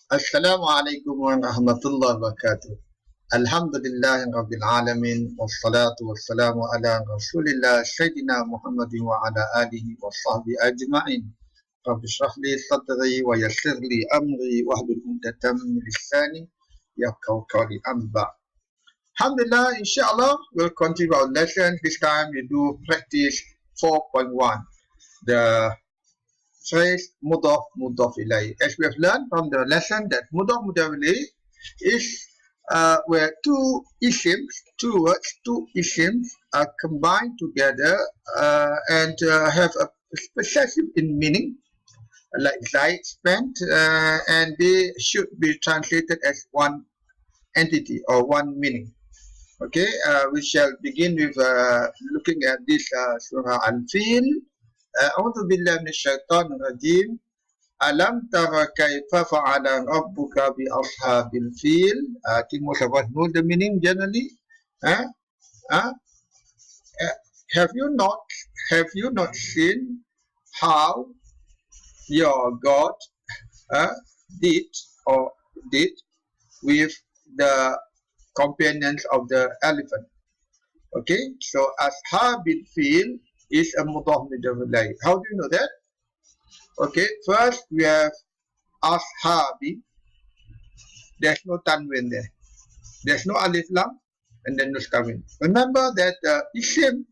Assalamualaikum warahmatullahi wabarakatuh. Alhamdulillah rabbil alamin wassalatu wassalamu ala Rasulillah Sayyidina Muhammadin wa ala alihi wa sahbihi ajma'in. Rabbi shrah li sadri wa yassir li amri wahlul 'uqdatam min lisani yafqahu qawli amba. Alhamdulillah, inshallah we'll continue our lesson. This time we do practice 4.1. The phrase mudaf ilay. As we have learned from the lesson that mudaf ilay is where two words, two isms are combined together and have a possessive in meaning, like Zaid spent, and they should be translated as one entity or one meaning. Okay, we shall begin with looking at this Surah Al-Fil. A'udzu billahi minasyaitonir rajim. Alam tara kaifa fa'ala rabbuka bi ashabil fil. I think most of us know the meaning generally. Have you not seen how your God did with the companions of the elephant? Okay, so ashabil fil is a mudaf ilay. How do you know that? Okay, first we have ashabi. There's no tanwin there. There's no alif lam and then no tanwin. Remember that isim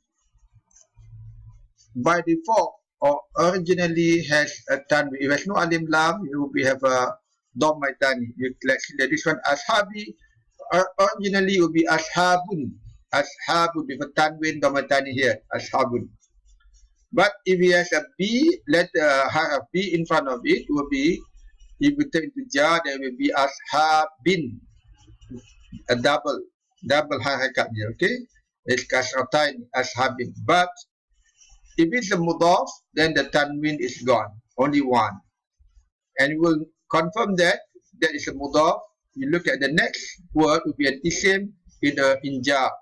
by default or originally has a tanwin. If there's no alif lam, we have a dhamma tani. Let's see that this one ashabi originally will be ashabun. Ashabun with a tanwin dhamma tani here. Ashabun. But if he has a B, let have a B in front of it, will be, if we turn into jar, there will be ashabin, a double harakat here, okay? It's kasratain, ashabin. But if it's a mudaf, then the tanwin is gone, only one. And we will confirm that is a mudaf. You look at the next word, will be an isim in jar.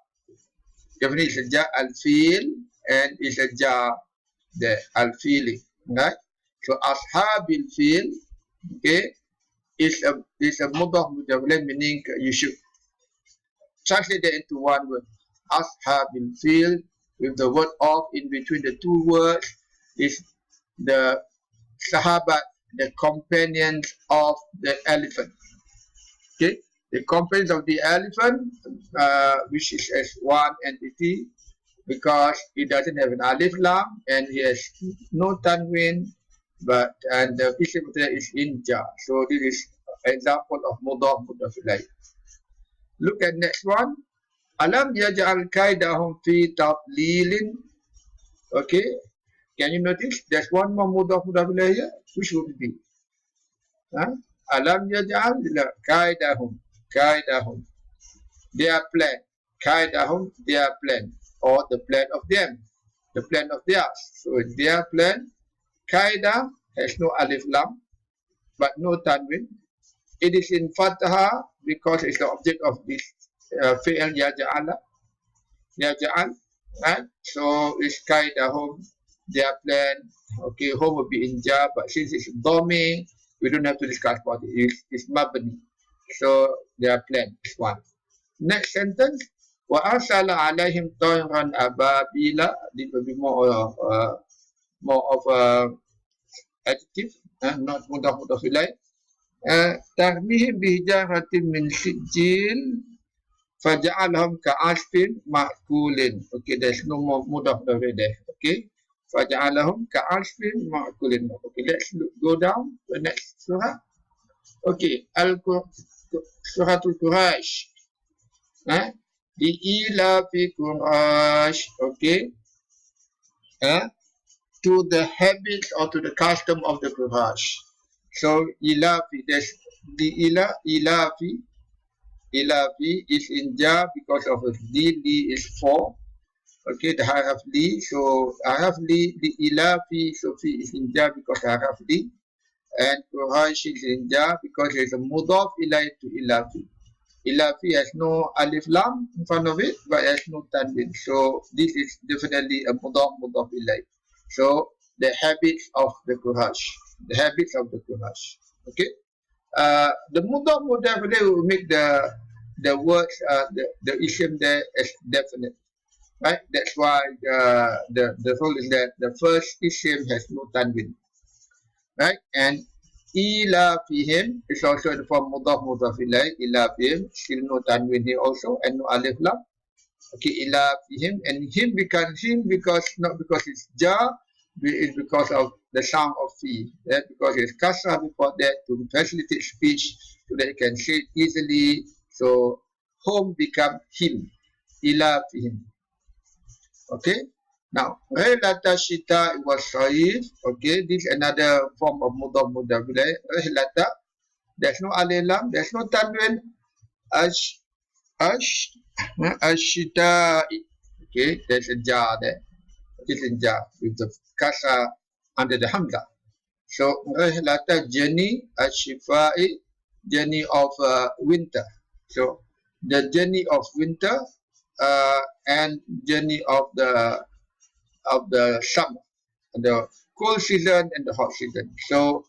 Definitely it's a jar al-fil, and it's a jar the al-fili, right? So ashabil fil, okay, is a mudaf ilay, meaning you should translate that into one word. Ashabil fil, with the word of in between the two words, is the sahabat, the companions of the elephant. Okay, the companions of the elephant, which is as one entity, because it doesn't have an alif lam and he has no tanwin, and the isim is in jar. So this is an example of mudaf ilay. Look at next one. Alam yaj'al kaidahum fi tadlilin. Okay, can you notice there's one more mudaf ilay here? Which would it be? Alam yaj'al kaidahum their plan, kaidahum their plan, or the plan of them, the plan of theirs. So their plan, kaida has no alif lam, but no tanwin. It is in fatha because it's the object of this fi'l yaj'al, right? So it's kaidahum, their plan. Okay, home will be in jar, but since it's dhammi, we don't have to discuss about it. It's mabni. So their plan is one. Next sentence. Wa arsala alaihim tayran ababila. This will be more of adjective, not mudaf ilay. Tarmihim bihijaratin min sijil faja'alhum ka'asfin ma'kulin. Okay, there's no more mudaf ilay there. Okay, faja'alhum ka'asfin ma'kulin. Okay, let's go down to the next surah. Okay, Suratul Quraish. The ilafi Quraish, okay, to the habits or to the custom of the Quraish. So ilafi, there's the ilafi is in jar because of li is 4. Okay, the haraf li, so haraf li, the ilafi, so fi is in jar because haraf li, and Quraish is in jar because there's a mudaf ilay to ilafi. Ilafi has no alif lam in front of it, but has no tanwin. So this is definitely a mudaf ilay. So the habits of the Quraysh. Okay. The mudah will make the words the isim there as definite, right? That's why the rule is that the first isim has no tanwin, right? And ila fihim is also in the form mudaf ilay, ila fihim, still no tanwin here also, and no alif lam. Okay, ila fihim, and him becomes him because not because it's ja, it's because of the sound of fi, right? Because it's kasra before that to facilitate speech so that you can say it easily. So home become him, ila fihim. Okay. Now, Rehlata Shita was Saif. Okay, this is another form of mudaf ilay. Rehlata, there's no alilam, there's no tanwin. Ashita. Okay, there's a jar there. This is jar with the kasra under the hamza. So, Rehlata journey, Ashifai, journey of winter. So, the journey of winter and journey of the summer, the cool season and the hot season. So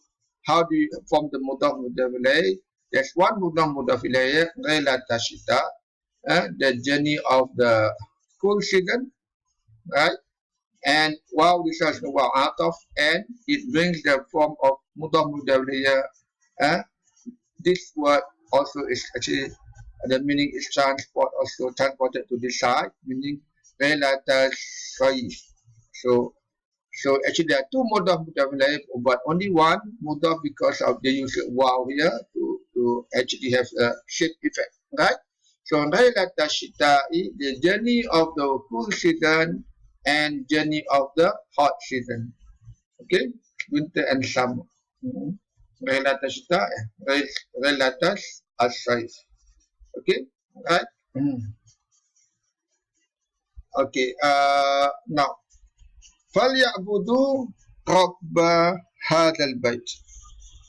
how do you form the mudaf ilay? There's one mudaf ilay, Rehlata Shita, the journey of the cool season, right? And wow, this is the wow out of, and it brings the form of mudaf ilay. This word also is actually the meaning is transported to this side, meaning Rehlata Saif. So actually there are two mudaf ilay, but only one mudaf because of the use of wow here to actually have a shape effect, right? So Rehlata Shita'i, the journey of the cool season and journey of the hot season. Okay, winter and summer. Rehlata Shita'i, Rehlata As-Saif. Okay, right? Okay, now فَلْيَعْبُدُوا رَبَّ هَذَا الْبَيْتِ.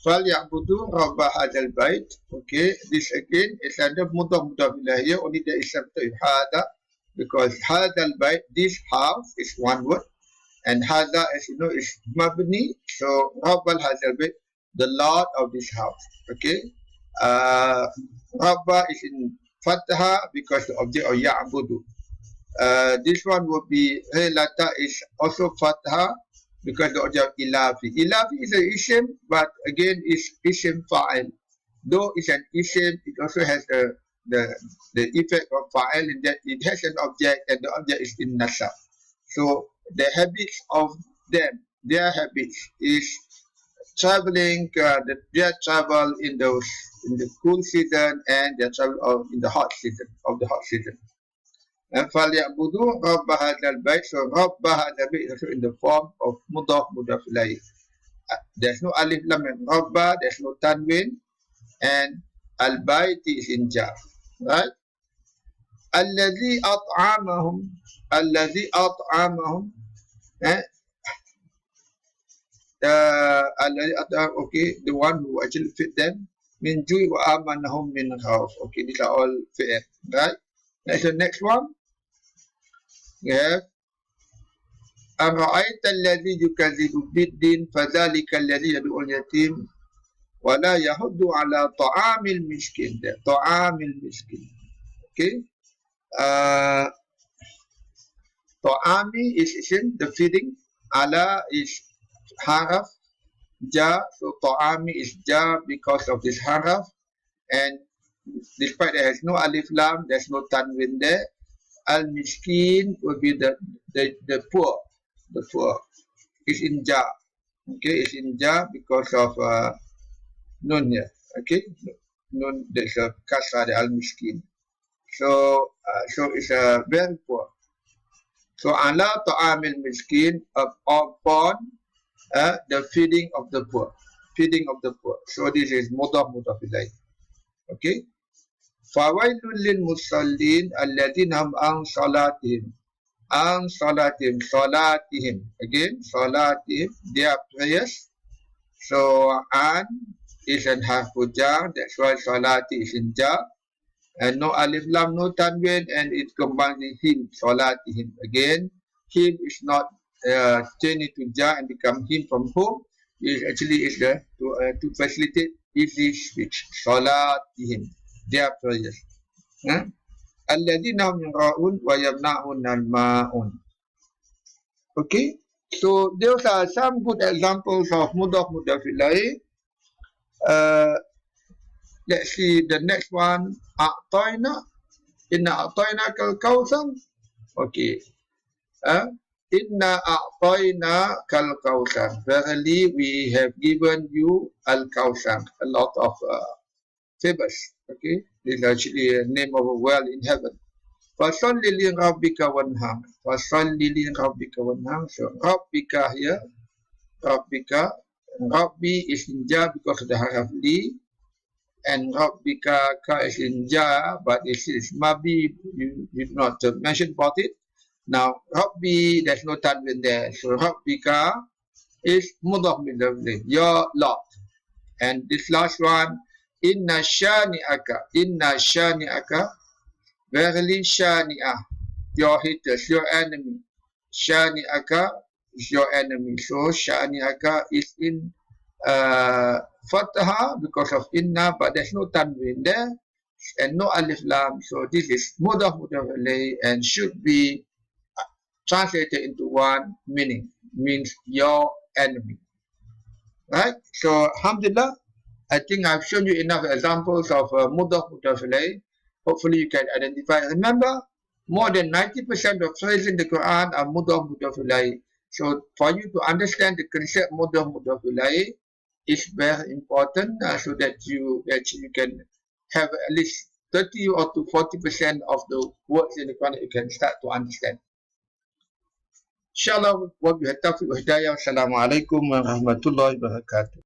فَلْيَعْبُدُوا رَبَّ هَذَا الْبَيْتِ. Okay, this again is under mudaf ilay here, only there is something hada, because هَذَا الْبَيْتِ, this house is one word, and hada, as you know, is mabni. So رَبَّ هَذَا الْبَيْتِ, the Lord of this house. Okay, Rabba is in Fatha because the object of Ya'budu. This one would be Rehlata is also Fatha because the object of Ilafi. Ilafi is an isim, but again is isim fa'il. Though it's an isim, it also has the effect of fa'il in that it has an object and the object is in nasab. So the habits of them, their habits is traveling, their travel in the cool season and their travel in the hot season And فَلْيَعْبُدُوا رَبَّ هَذَا الْبَيْتِ. So رَبَّ هَذَا الْبَيْتِ is also in the form of mudaf ilay. There's no alif lam and rabba, there's no tanwin, and al-bayt is in jar, right? الَّذِي أَطْعَمَهُمْ okay, the one who actually fit them, min ju'i wa amanahum min khawf. Okay, these are all fi'l, right? That's the next one. We have أَرَأَيْتَ الَّذِي يُكَذِّبُ بِالدِّينِ فَذَلِكَ الَّذِي يَدْعُو الْيَتِيمَ وَلَا يَحُضُّ عَلَى طَعَامِ الْمِسْكِينِ. طَعَامِ الْمِسْكِينِ. Okay. Ta'ami is isim, the feeding. Ala is haraf. Ja, so ta'ami is ja because of this haraf. And despite there has no alif lam, there's no tanwin there. Al-miskin will be the poor. The poor is in ja. Okay, it's in ja because of nun here. Okay, nun, there's a kasra, the al-miskin. So it's a very poor. So ala ta'amil miskin, upon the feeding of the poor. Feeding of the poor. So this is mudaf ilay. Okay. فَوَيْلٌ لِلْمُصَلِّينَ الَّذِينَ هُمْ عَنْ صَلَاتِهِمْ. عَنْ صَلَاتِهِمْ. صَلَاتِهِمْ. Again, صَلَاتِهِمْ, their prayers. So an is an harfu jar. That's why salati is in jar. And no alif lam, no tanwin, and it combines with him, salatihim. Again, him is not changed to ja and become him from whom. It actually is to facilitate easy speech. Salatihim, their prayers. Alladhina hum yura'un wa yamna'un al-ma'un. Okay, so those are some good examples of mudhaf mudhaf ilayh. Let's see the next one. A'tayna, inna a'tayna kal kawthar. Okay. Inna a'tayna kal kawthar. Verily, we have given you al kawthar. A lot of favors. Okay, this is actually a name of a well in heaven. Fasalli li rabbika wanhar. Fasalli li rabbika wanhar. So rabbika here, rabbika. Rabbi is in ja because of the harf li, and rabbika ka is in ja, but this is mabi. You did not mention about it. Now Rabbi, there's no tanwin there. So rabbika is mudhaf mudhaf ilayh, your Lord. And this last one, inna shani'aka. Inna shani'aka. Verily shani'ah, your haters, your enemy. Shani'aka is your enemy. So shani'aka is in Fataha because of inna, but there's no tanwin there and no alif lam. So this is mudhaf mudhaf ilayh and should be translated into one meaning, means your enemy. Right? So alhamdulillah, I think I've shown you enough examples of mudhaf mudhaf ilayh. Hopefully you can identify. Remember, more than 90% of phrases in the Quran are mudhaf mudhaf ilayh. So for you to understand the concept mudhaf mudhaf ilayh is very important, so that you actually can have at least 30 or to 40% of the words in the Quran you can start to understand. Inshallah, wa bihi tawfiq wa hidayah. Assalamualaikum warahmatullahi wabarakatuh.